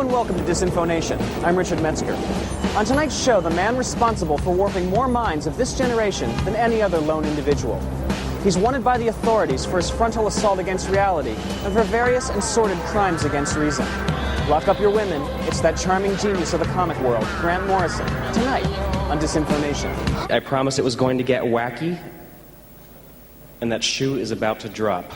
and welcome to Disinfo Nation. I'm Richard Metzger. On tonight's show, the man responsible for warping more minds of this generation than any other lone individual. He's wanted by the authorities for his frontal assault against reality and for various and sordid crimes against reason. Lock up your women. It's that charming genius of the comic world, Grant Morrison, tonight on Disinfo Nation. I promised it was going to get wacky, and that shoe is about to drop.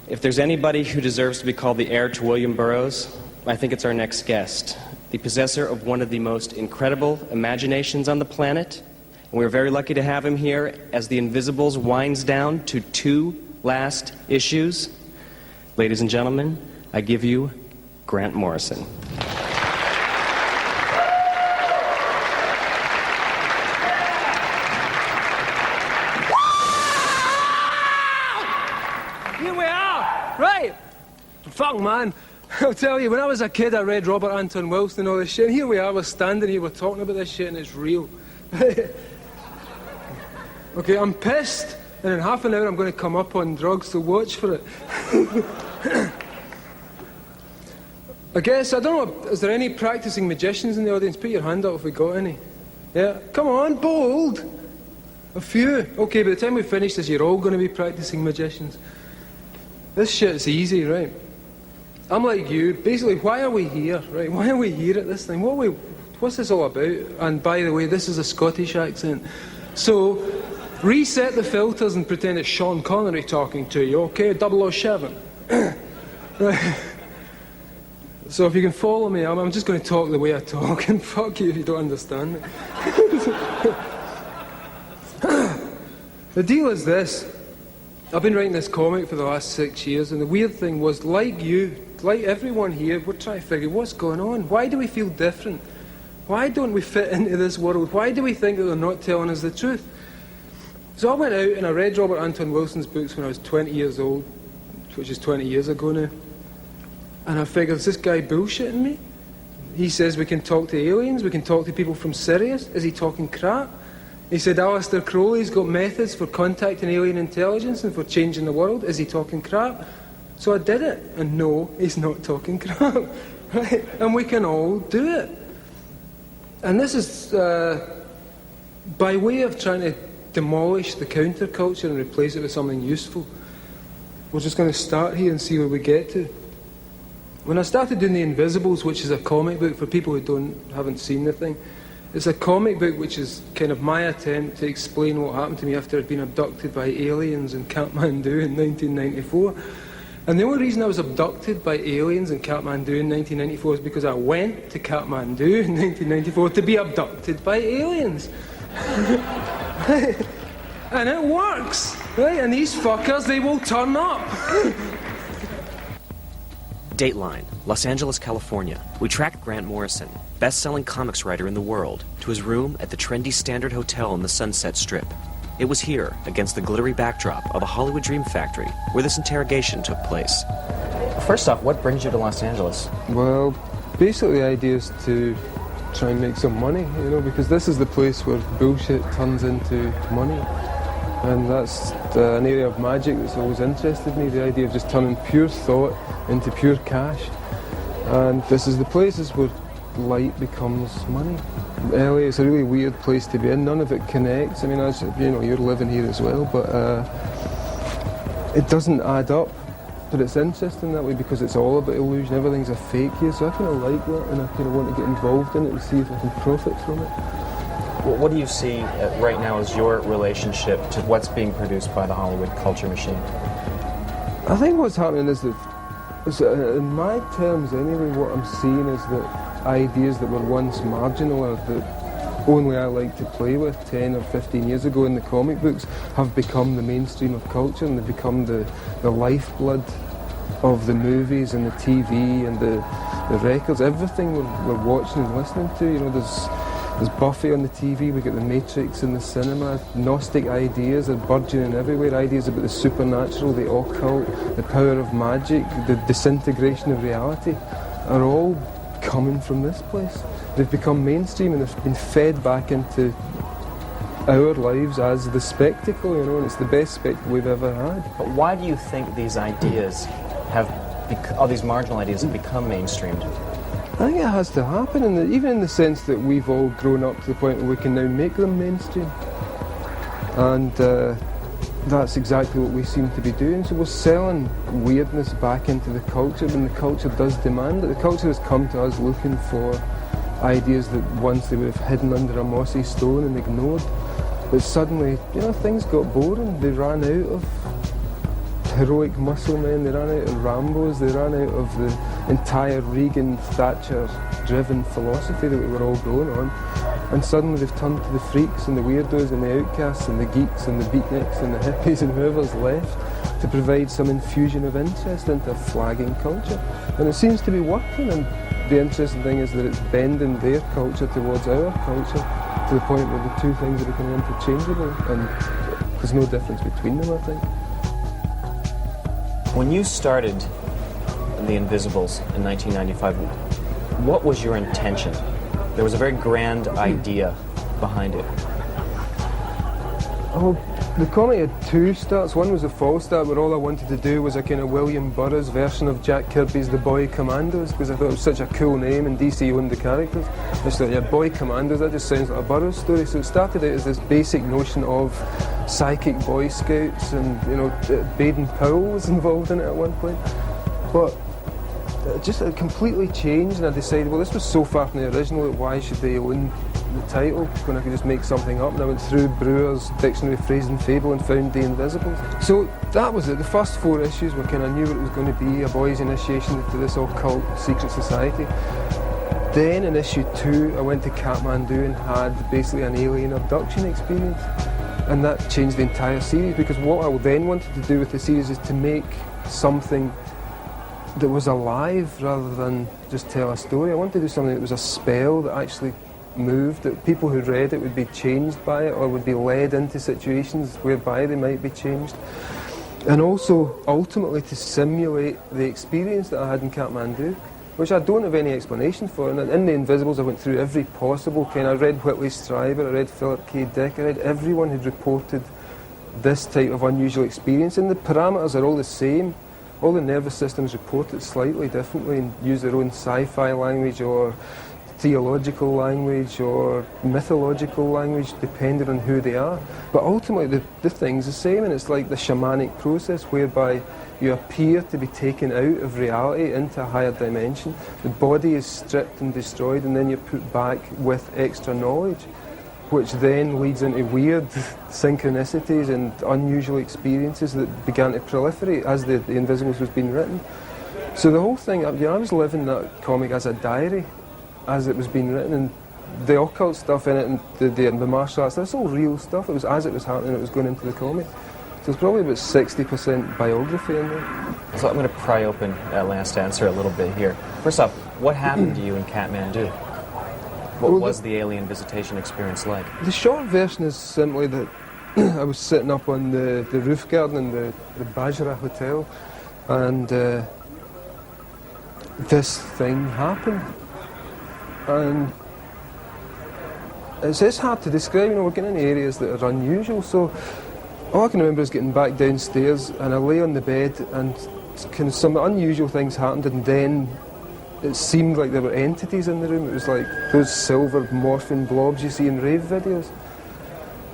If there's anybody who deserves to be called the heir to William Burroughs, I think it's our next guest, the possessor of one of the most incredible imaginations on the planet. And we're very lucky to have him here as The Invisibles winds down to 2 last issues. Ladies and gentlemen, I give you Grant Morrison. Right. Fuck, man. I'll tell you, when I was a kid, I read Robert Anton Wilson and all this shit, and here we are, we're standing here, we're talking about this shit, and it's real. Okay, I'm pissed, and in half an hour I'm going to come up on drugs, so watch for it. I guess, I don't know, is there any practicing magicians in the audience? Put your hand up if we got any. Yeah? Come on, bold. A few. Okay, by the time we finish this, you're all going to be practicing magicians. This shit's easy, right? I'm like you. Basically, why are we here, right? Why are we here at this thing? What's this all about? And by the way, this is a Scottish accent. So, reset the filters and pretend it's Sean Connery talking to you, okay? 007. Right. So if you can follow me, I'm just going to talk the way I talk, and fuck you if you don't understand me. The deal is this. I've been writing this comic for the last 6 years, and the weird thing was, like you, like everyone here, we're trying to figure what's going on. Why do we feel different? Why don't we fit into this world? Why do we think that they're not telling us the truth? So I went out and I read Robert Anton Wilson's books when I was 20 years old, which is 20 years ago now. And I figured, is this guy bullshitting me? He says we can talk to aliens, we can talk to people from Sirius. Is he talking crap? He said Aleister Crowley's got methods for contacting alien intelligence and for changing the world. Is he talking crap? So I did it. And no, he's not talking crap. Right? And we can all do it. And this is by way of trying to demolish the counterculture and replace it with something useful. We're just going to start here and see where we get to. When I started doing The Invisibles, which is a comic book for people who haven't seen the thing, it's a comic book which is kind of my attempt to explain what happened to me after I'd been abducted by aliens in Kathmandu in 1994. And the only reason I was abducted by aliens in Kathmandu in 1994 is because I went to Kathmandu in 1994 to be abducted by aliens. And it works, right? And these fuckers, they will turn up. Dateline, Los Angeles, California. We tracked Grant Morrison, best-selling comics writer in the world, to his room at the trendy Standard Hotel on the Sunset Strip. It was here, against the glittery backdrop of a Hollywood dream factory, where this interrogation took place. First off, what brings you to Los Angeles? Well, basically the idea is to try and make some money, you know, because this is the place where bullshit turns into money. And that's an area of magic that's always interested me, the idea of just turning pure thought into pure cash. And this is the places where light becomes money. LA is a really weird place to be in. None of it connects. I mean, as you know, you're living here as well, but it doesn't add up. But it's interesting that way because it's all about illusion. Everything's a fake here, so I kind of like that, and I kind of want to get involved in it and see if I can profit from it. Well, what do you see right now as your relationship to what's being produced by the Hollywood culture machine? I think what's happening is that, in my terms anyway, what I'm seeing is that ideas that were once marginal or that only I liked to play with 10 or 15 years ago in the comic books have become the mainstream of culture, and they've become the lifeblood of the movies and the TV and the records, everything we're watching and listening to. You know, there's Buffy on the TV, we get The Matrix in the cinema, Gnostic ideas are burgeoning everywhere, ideas about the supernatural, the occult, the power of magic, the disintegration of reality are all coming from this place. They've become mainstream and they've been fed back into our lives as the spectacle, you know, and it's the best spectacle we've ever had. But why do you think these ideas have all these marginal ideas have become mainstreamed? I think it has to happen, even in the sense that we've all grown up to the point where we can now make them mainstream. And that's exactly what we seem to be doing. So we're selling weirdness back into the culture when the culture does demand it. The culture has come to us looking for ideas that once they would have hidden under a mossy stone and ignored. But suddenly, things got boring. They ran out of heroic muscle men, they ran out of Rambos, they ran out of the entire Reagan, Thatcher-driven philosophy that we were all going on. And suddenly they've turned to the freaks and the weirdos and the outcasts and the geeks and the beatniks and the hippies and whoever's left to provide some infusion of interest into a flagging culture. And it seems to be working, and the interesting thing is that it's bending their culture towards our culture to the point where the two things are becoming interchangeable, and there's no difference between them, I think. When you started The Invisibles in 1995, what was your intention? There was a very grand idea behind it. Oh, the comic had two starts. One was a false start where all I wanted to do was a kind of William Burroughs version of Jack Kirby's The Boy Commandos, because I thought it was such a cool name and DC owned the characters. I just thought, yeah, Boy Commandos, that just sounds like a Burroughs story. So it started out as this basic notion of psychic Boy Scouts, and Baden-Powell was involved in it at one point. But it completely changed, and I decided, well, this was so far from the original, that why should they own the title when I could just make something up? And I went through Brewer's Dictionary of Phrase and Fable and found The Invisibles. So that was it. The first 4 issues were kind of, knew what it was going to be, a boy's initiation into this occult secret society. Then in issue 2, I went to Kathmandu and had basically an alien abduction experience. And that changed the entire series, because what I then wanted to do with the series is to make something that was alive rather than just tell a story. I wanted to do something that was a spell that actually moved, that people who read it would be changed by it or would be led into situations whereby they might be changed. And also, ultimately, to simulate the experience that I had in Kathmandu, which I don't have any explanation for. And in The Invisibles, I went through every possible kind. I read Whitley Strieber, I read Philip K. Dick, I read everyone who'd reported this type of unusual experience, and the parameters are all the same. All the nervous systems report it slightly differently and use their own sci-fi language or theological language or mythological language, depending on who they are. But ultimately, the thing's the same, and it's like the shamanic process whereby you appear to be taken out of reality into a higher dimension. The body is stripped and destroyed, and then you're put back with extra knowledge, which then leads into weird synchronicities and unusual experiences that began to proliferate as the Invisibles was being written. So the whole thing, I was living that comic as a diary, as it was being written, and the occult stuff in it and the martial arts, that's all real stuff. It was as it was happening, it was going into the comic. So it's probably about 60% biography in there. So I'm going to pry open that last answer a little bit here. First off, what happened to you in Kathmandu? What was the alien visitation experience like? The short version is simply that I was sitting up on the roof garden in the Bajra Hotel, and this thing happened. And it's hard to describe, we're getting in areas that are unusual, so all I can remember is getting back downstairs, and I lay on the bed, and kind of some unusual things happened, and then it seemed like there were entities in the room. It was like those silver morphine blobs you see in rave videos.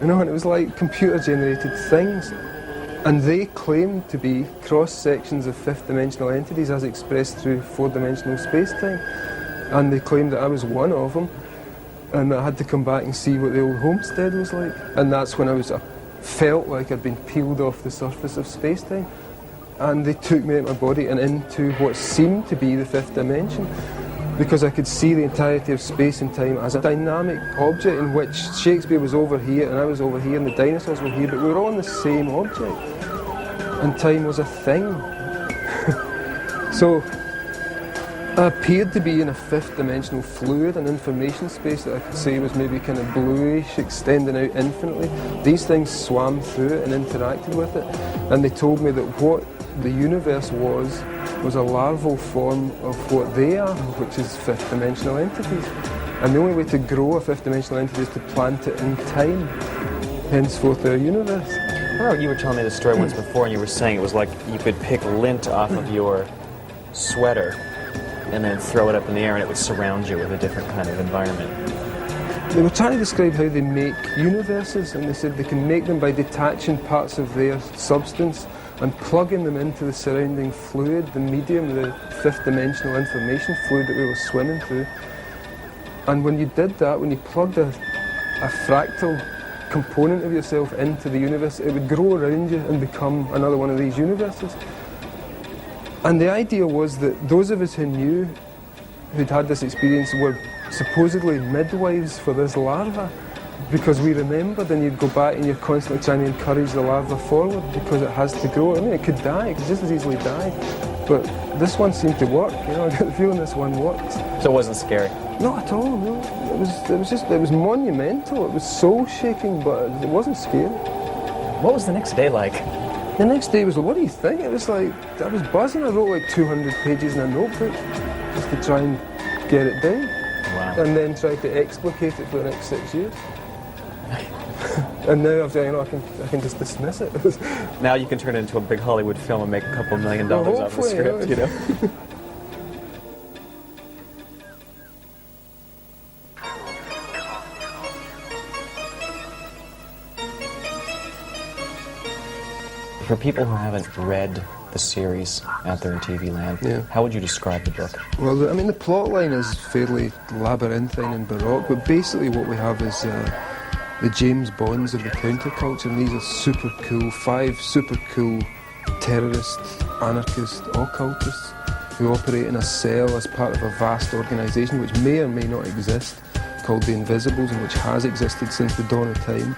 And it was like computer-generated things. And they claimed to be cross-sections of fifth-dimensional entities as expressed through four-dimensional space-time. And they claimed that I was one of them, and I had to come back and see what the old homestead was like. And that's when I felt like I'd been peeled off the surface of space-time. And they took me out of my body and into what seemed to be the fifth dimension, because I could see the entirety of space and time as a dynamic object in which Shakespeare was over here and I was over here and the dinosaurs were here, but we were all in the same object, and time was a thing. So I appeared to be in a fifth dimensional fluid, an information space that I could say was maybe kind of bluish, extending out infinitely. These things swam through it and interacted with it, and they told me that what the universe was a larval form of what they are, which is fifth dimensional entities. And the only way to grow a fifth dimensional entity is to plant it in time, henceforth our universe. I remember you were telling me this story once before, and you were saying it was like you could pick lint off of your sweater and then throw it up in the air and it would surround you with a different kind of environment. They were trying to describe how they make universes, and they said they can make them by detaching parts of their substance and plugging them into the surrounding fluid, the medium, the fifth dimensional information fluid that we were swimming through. And when you did that, when you plugged a fractal component of yourself into the universe, it would grow around you and become another one of these universes. And the idea was that those of us who knew, who'd had this experience, were supposedly midwives for this larva, because we remembered, and you'd go back and you're constantly trying to encourage the larva forward because it has to grow. I mean, it could die, it could just as easily die. But this one seemed to work, you know, I got the feeling this one worked. So it wasn't scary? Not at all, no. It was monumental, it was soul-shaking, but it wasn't scary. What was the next day like? The next day was, what do you think? It was like, I was buzzing. I wrote like 200 pages in a notebook just to try and get it down. Wow. And then try to explicate it for the next 6 years. And now I can just dismiss it. Now you can turn it into a big Hollywood film and make a couple $1 million off the script, you know? For people who haven't read the series out there in TV land, how would you describe the book? Well, I mean, the plot line is fairly labyrinthine and baroque, but basically what we have is the James Bonds of the counterculture, and these are super cool, 5 super cool terrorist, anarchist, occultists who operate in a cell as part of a vast organisation which may or may not exist, called the Invisibles, and which has existed since the dawn of time.